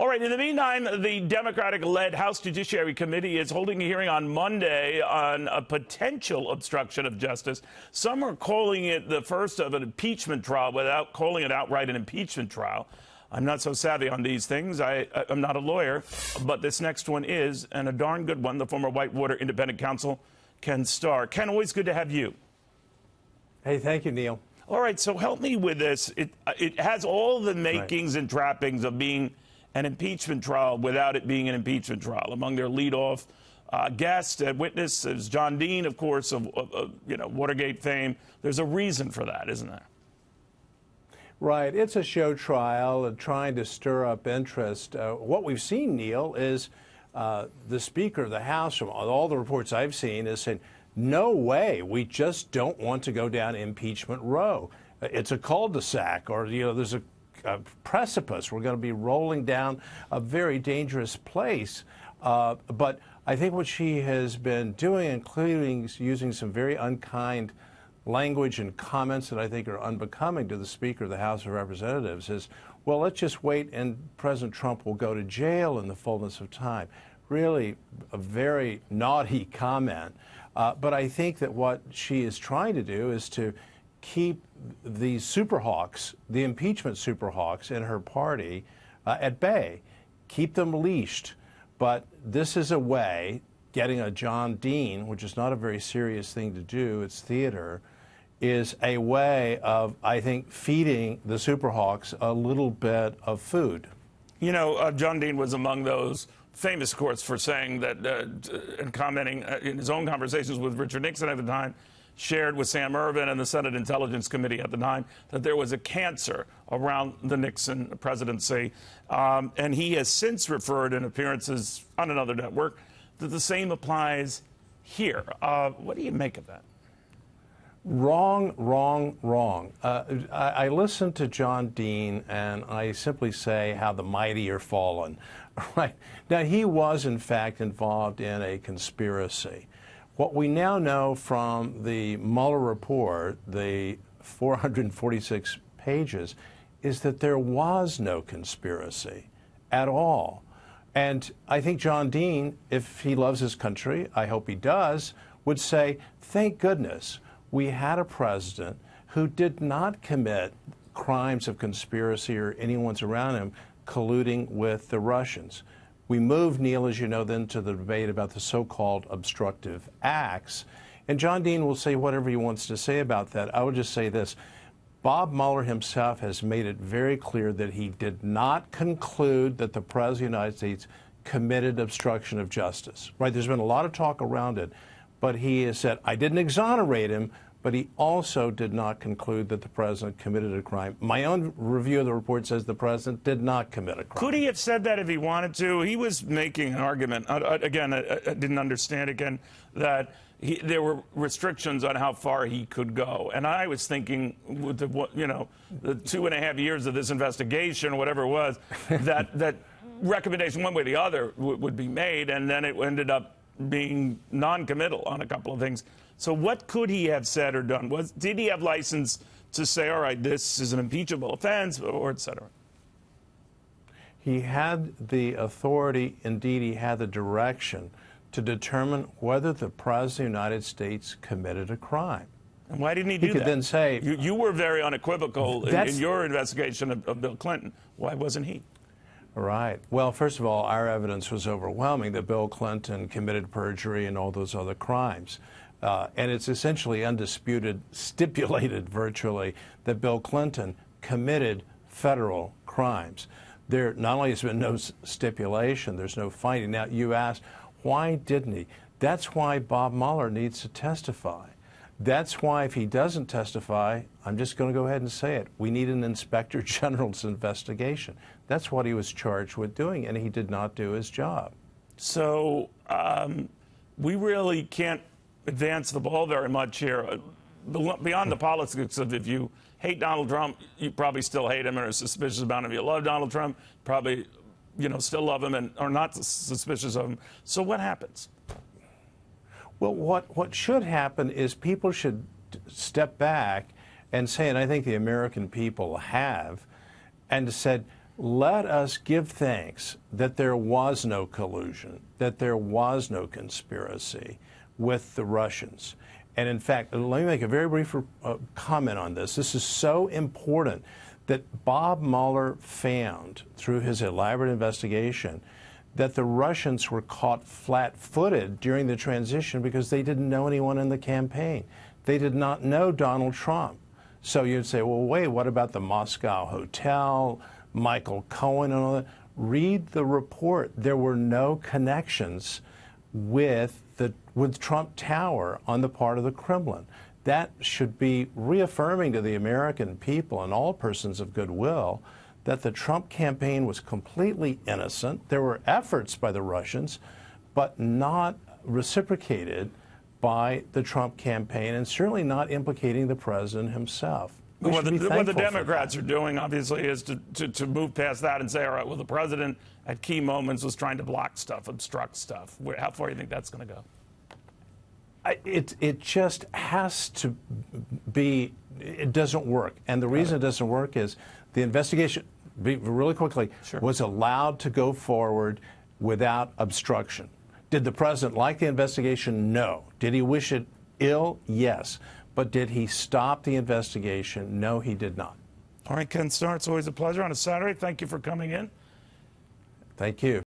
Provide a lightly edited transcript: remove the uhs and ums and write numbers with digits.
All right, in the meantime, the Democratic-led House Judiciary Committee is holding a hearing on Monday on a potential obstruction of justice. Some are calling it the first of an impeachment trial without calling it outright an impeachment trial. I'm not so savvy on these things. I'm not a lawyer, but this next one is, and a darn good one, the former Whitewater independent counsel, Ken Starr. Ken, always good to have you. Hey, thank you, Neil. All right, so help me with this. It has all the makings and trappings of being an impeachment trial without it being an impeachment trial. Among their leadoff guests and witnesses, John Dean, of course, of Watergate fame. There's a reason for that, isn't there? Right. It's a show trial trying to stir up interest. What we've seen, Neil, is the Speaker of the House, from all the reports I've seen, is saying, no way, we just don't want to go down impeachment row. It's a cul-de-sac, or, there's a precipice. We're going to be rolling down a very dangerous place. But I think what she has been doing, including using some very unkind language and comments that I think are unbecoming to the Speaker of the House of Representatives, is, well, let's just wait and President Trump will go to jail in the fullness of time. Really a very naughty comment. But I think that what she is trying to do is to keep the superhawks, the impeachment superhawks in her party at bay, keep them leashed. But this is a way, getting a John Dean, which is not a very serious thing to do, it's theater, is a way of, I think, feeding the superhawks a little bit of food. John Dean was among those famous, of course, for saying that and commenting in his own conversations with Richard Nixon at the time, shared with Sam Ervin and the Senate Intelligence Committee at the time, that there was a cancer around the Nixon presidency. And he has since referred in appearances on another network that the same applies here. What do you make of that? Wrong, wrong, wrong. I listen to John Dean, and I simply say how the mighty are fallen. Right. Now, he was, in fact, involved in a conspiracy. What we now know from the Mueller report, the 446 pages, is that there was no conspiracy at all. And I think John Dean, if he loves his country, I hope he does, would say, thank goodness we had a president who did not commit crimes of conspiracy or anyone's around him colluding with the Russians. We moved, Neil, as you know, then to the debate about the so-called obstructive acts. And John Dean will say whatever he wants to say about that. I would just say this. Bob Mueller himself has made it very clear that he did not conclude that the President of the United States committed obstruction of justice. Right? There's been a lot of talk around it, but he has said, I didn't exonerate him, but he also did not conclude that the president committed a crime. My own review of the report says the president did not commit a crime. Could he have said that if he wanted to? He was making an argument, again, I didn't understand, again, that there were restrictions on how far he could go. And I was thinking, with the 2.5 years of this investigation, or whatever it was, that recommendation one way or the other would be made, and then it ended up being non-committal on a couple of things. So what could he have said or done? Did he have license to say, all right, this is an impeachable offense, or et cetera? He had the authority, indeed he had the direction, to determine whether the President of the United States committed a crime. And why didn't he do that? He could then say... You were very unequivocal in your investigation of Bill Clinton. Why wasn't he? Right. Well, first of all, our evidence was overwhelming that Bill Clinton committed perjury and all those other crimes. And it's essentially undisputed, stipulated virtually, that Bill Clinton committed federal crimes. There not only has been no stipulation, there's no finding. Now, you asked, why didn't he? That's why Bob Mueller needs to testify. That's why if he doesn't testify, I'm just going to go ahead and say it, we need an Inspector General's investigation. That's what he was charged with doing, and he did not do his job. So we really can't advance the ball very much here. Beyond the politics of, if you hate Donald Trump, you probably still hate him and are suspicious about him. If you love Donald Trump, probably still love him and are not suspicious of him. So what happens? Well, what should happen is people should step back and say, and I think the American people have, and said, let us give thanks that there was no collusion, that there was no conspiracy with the Russians. And in fact, let me make a very brief comment on this. This is so important that Bob Mueller found through his elaborate investigation that the Russians were caught flat-footed during the transition because they didn't know anyone in the campaign. They did not know Donald Trump. So you'd say, well, wait, what about the Moscow Hotel, Michael Cohen and all that? Read the report. There were no connections with Trump Tower on the part of the Kremlin. That should be reaffirming to the American people and all persons of goodwill that the Trump campaign was completely innocent. There were efforts by the Russians, but not reciprocated by the Trump campaign, and certainly not implicating the president himself. What the Democrats are doing, obviously, is to move past that and say, all right, well, the president at key moments was trying to block stuff, obstruct stuff. How far do you think that's going to go? It just has to be, it doesn't work. And the reason it doesn't work is the investigation, really quickly, was allowed to go forward without obstruction. Did the president like the investigation? No. Did he wish it ill? Yes. But did he stop the investigation? No, he did not. All right, Ken Starr, it's always a pleasure on a Saturday. Thank you for coming in. Thank you.